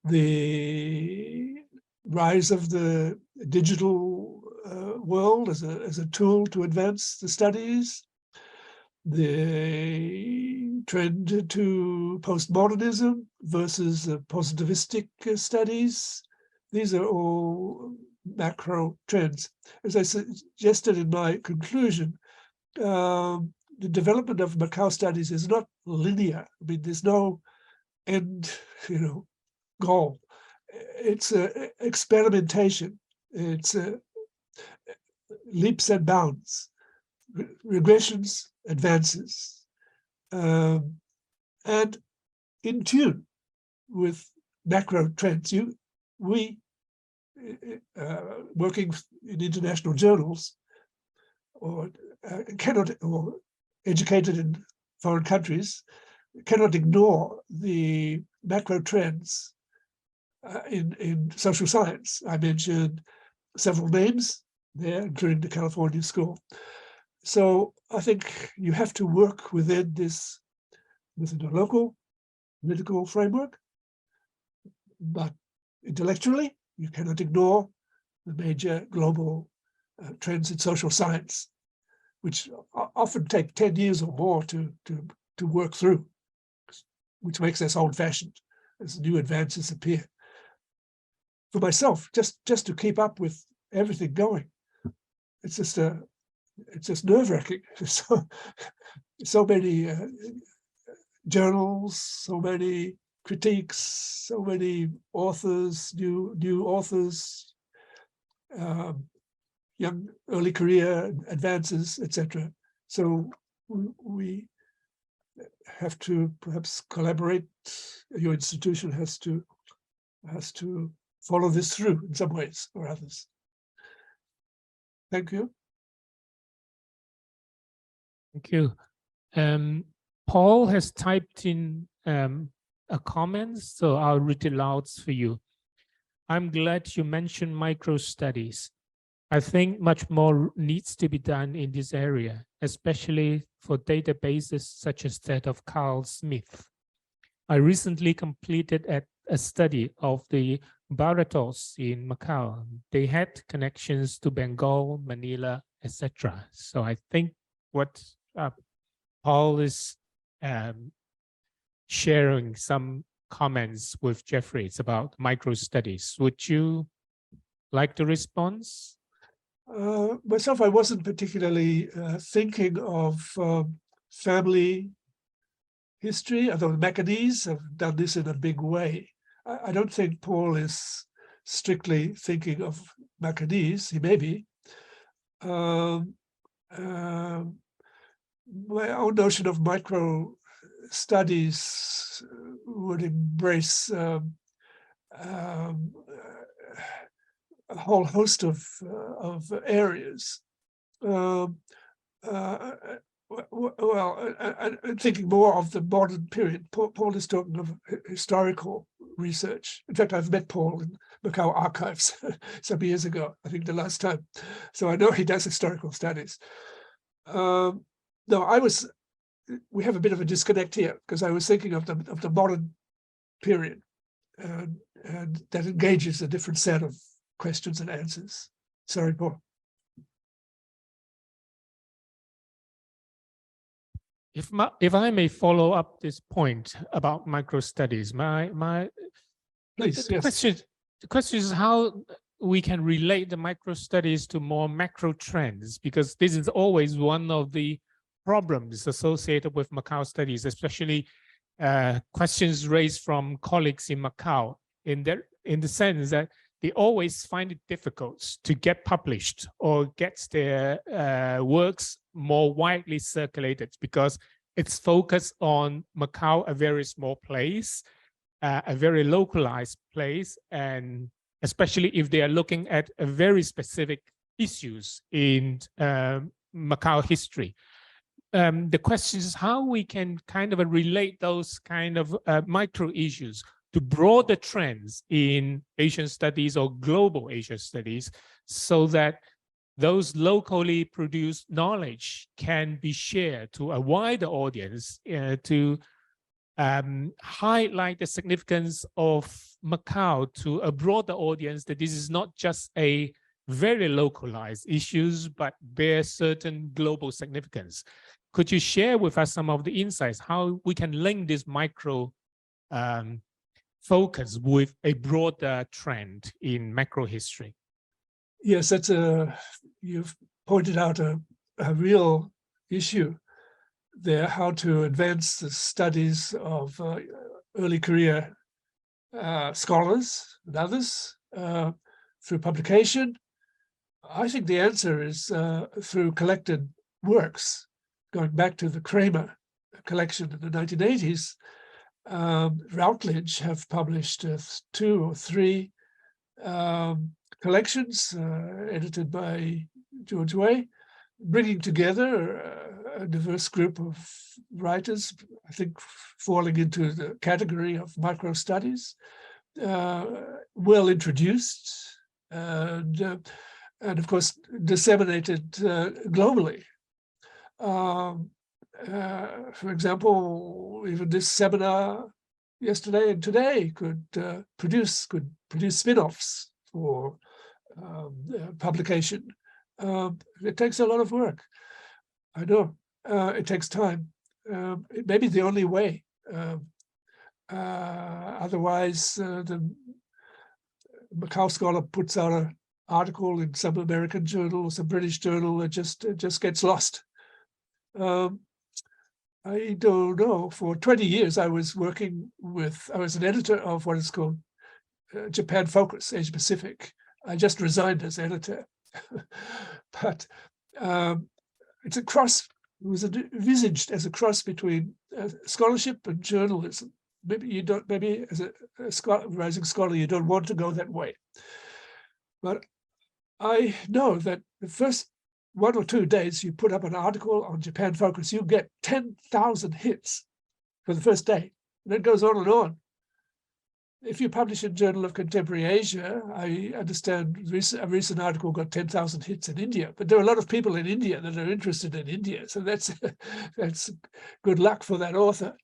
[SPEAKER 3] the rise of the digital world as a tool to advance the studies, the trend to postmodernism versus positivistic studies. These are all macro trends. As I suggested in my conclusion, the development of Macau Studies is not linear. I mean, there's no end, goal. It's experimentation. It's leaps and bounds, regressions, advances, and in tune with macro trends. We working in international journals or educated in foreign countries cannot ignore the macro trends in social science. I mentioned several names there, including the California School. So I think you have to work within a local political framework, but intellectually, you cannot ignore the major global trends in social science, which often take 10 years or more to work through, which makes us old-fashioned as new advances appear. For myself, just to keep up with everything going, it's just nerve-wracking. So many journals, so many critiques, so many authors, new authors, young early career advances, etc. So we have to perhaps collaborate. Your institution has to follow this through in some ways or others. Thank you.
[SPEAKER 4] Thank you. Paul has typed in a comment, so I'll read it loud for you. I'm glad you mentioned micro studies. I think much more needs to be done in this area, especially for databases such as that of Carl Smith. I recently completed a study of the Baratos in Macau. They had connections to Bengal, Manila, etc. So I think what Paul is sharing some comments with Geoffrey. It's about micro studies. Would you like to respond?
[SPEAKER 3] Myself, I wasn't particularly thinking of family history, although the Macanese have done this in a big way. I don't think Paul is strictly thinking of Macanese. He may be. My own notion of micro studies would embrace a whole host of areas. Well, I'm thinking more of the modern period. Paul is talking of historical research. In fact, I've met Paul in Macau archives some years ago, I think the last time. So I know he does historical studies. No, we have a bit of a disconnect here because I was thinking of the modern period, and that engages a different set of questions and answers. Sorry, Paul.
[SPEAKER 4] If I may follow up this point about micro studies,
[SPEAKER 3] Please, yes.
[SPEAKER 4] The question is how we can relate the micro studies to more macro trends, because this is always one of the problems associated with Macau studies, especially questions raised from colleagues in Macau, in the sense that they always find it difficult to get published or get their works more widely circulated because it's focused on Macau, a very small place, a very localized place, and especially if they are looking at a very specific issues in Macau history. The question is how we can kind of relate those kind of micro issues to broader trends in Asian studies or global Asian studies, so that those locally produced knowledge can be shared to a wider audience to highlight the significance of Macau to a broader audience, that this is not just a very localized issues, but bear certain global significance. Could you share with us some of the insights, how we can link this micro focus with a broader trend in macro history?
[SPEAKER 3] Yes, you've pointed out a real issue there, how to advance the studies of early career scholars and others through publication. I think the answer is through collected works, going back to the Kramer collection in the 1980s. Routledge have published 2 or 3 collections edited by George Way, bringing together a diverse group of writers, I think falling into the category of micro studies, well introduced, and of course disseminated globally. For example, even this seminar yesterday and today could produce spin-offs for publication. It takes a lot of work. I know it takes time. It may be the only way. Otherwise, the Macau scholar puts out an article in some American journal or some British journal, it just gets lost. I don't know. For 20 years, I was an editor of what is called Japan Focus, Asia Pacific. I just resigned as editor, but it's a cross. It was envisaged as a cross between scholarship and journalism. Maybe you don't. Maybe as a rising scholar, you don't want to go that way. But I know that the first 1 or 2 days you put up an article on Japan Focus, you get 10,000 hits for the first day. And it goes on and on. If you publish in Journal of Contemporary Asia, I understand a recent article got 10,000 hits in India, but there are a lot of people in India that are interested in India. So that's good luck for that author.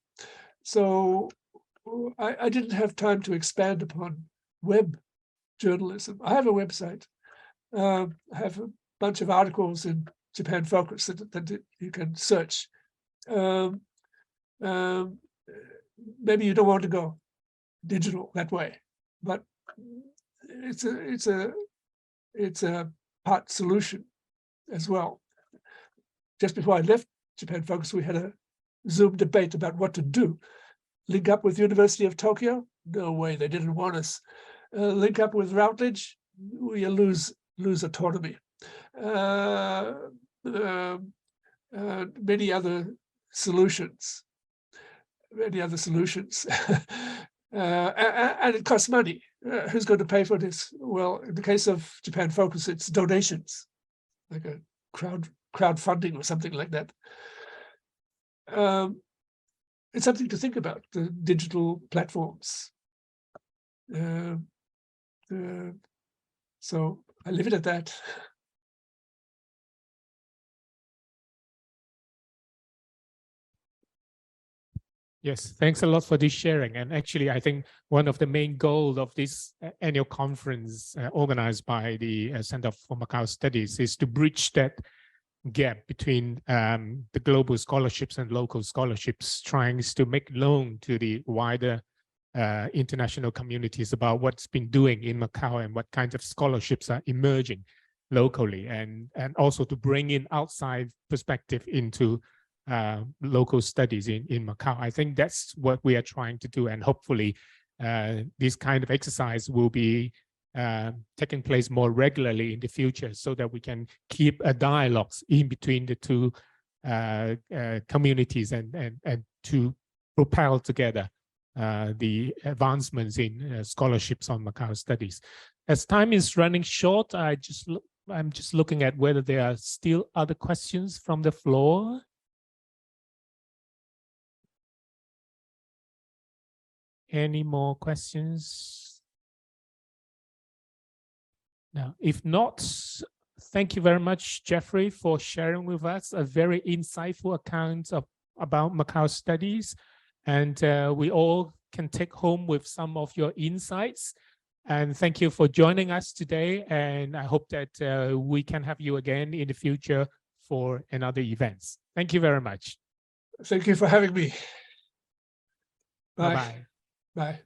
[SPEAKER 3] So I didn't have time to expand upon web journalism. I have a website. I have a bunch of articles in Japan Focus that you can search. Maybe you don't want to go digital that way, but it's a part solution as well. Just before I left Japan Focus, we had a Zoom debate about what to do. Link up with University of Tokyo, no way, they didn't want us. Link up with Routledge, we lose autonomy. Many other solutions. And it costs money. Who's going to pay for this? Well, in the case of Japan Focus, it's donations, like a crowdfunding or something like that. It's something to think about, the digital platforms. So I leave it at that.
[SPEAKER 4] Yes, thanks a lot for this sharing. And actually, I think one of the main goals of this annual conference organized by the Center for Macau Studies is to bridge that gap between the global scholarships and local scholarships, trying to make known to the wider international communities about what's been doing in Macau and what kinds of scholarships are emerging locally, and also to bring in outside perspective into local studies in Macau. I think that's what we are trying to do, and hopefully this kind of exercise will be taking place more regularly in the future, so that we can keep a dialogue in between the two communities and to propel together the advancements in scholarships on Macau studies. As time is running short, I'm just looking at whether there are still other questions from the floor. Any more questions? Now, if not, thank you very much, Geoffrey, for sharing with us a very insightful account about Macau studies. And we all can take home with some of your insights. And thank you for joining us today. And I hope that we can have you again in the future for another events. Thank you very much.
[SPEAKER 3] Thank you for having me. Bye.
[SPEAKER 4] Bye-bye.
[SPEAKER 3] Bye.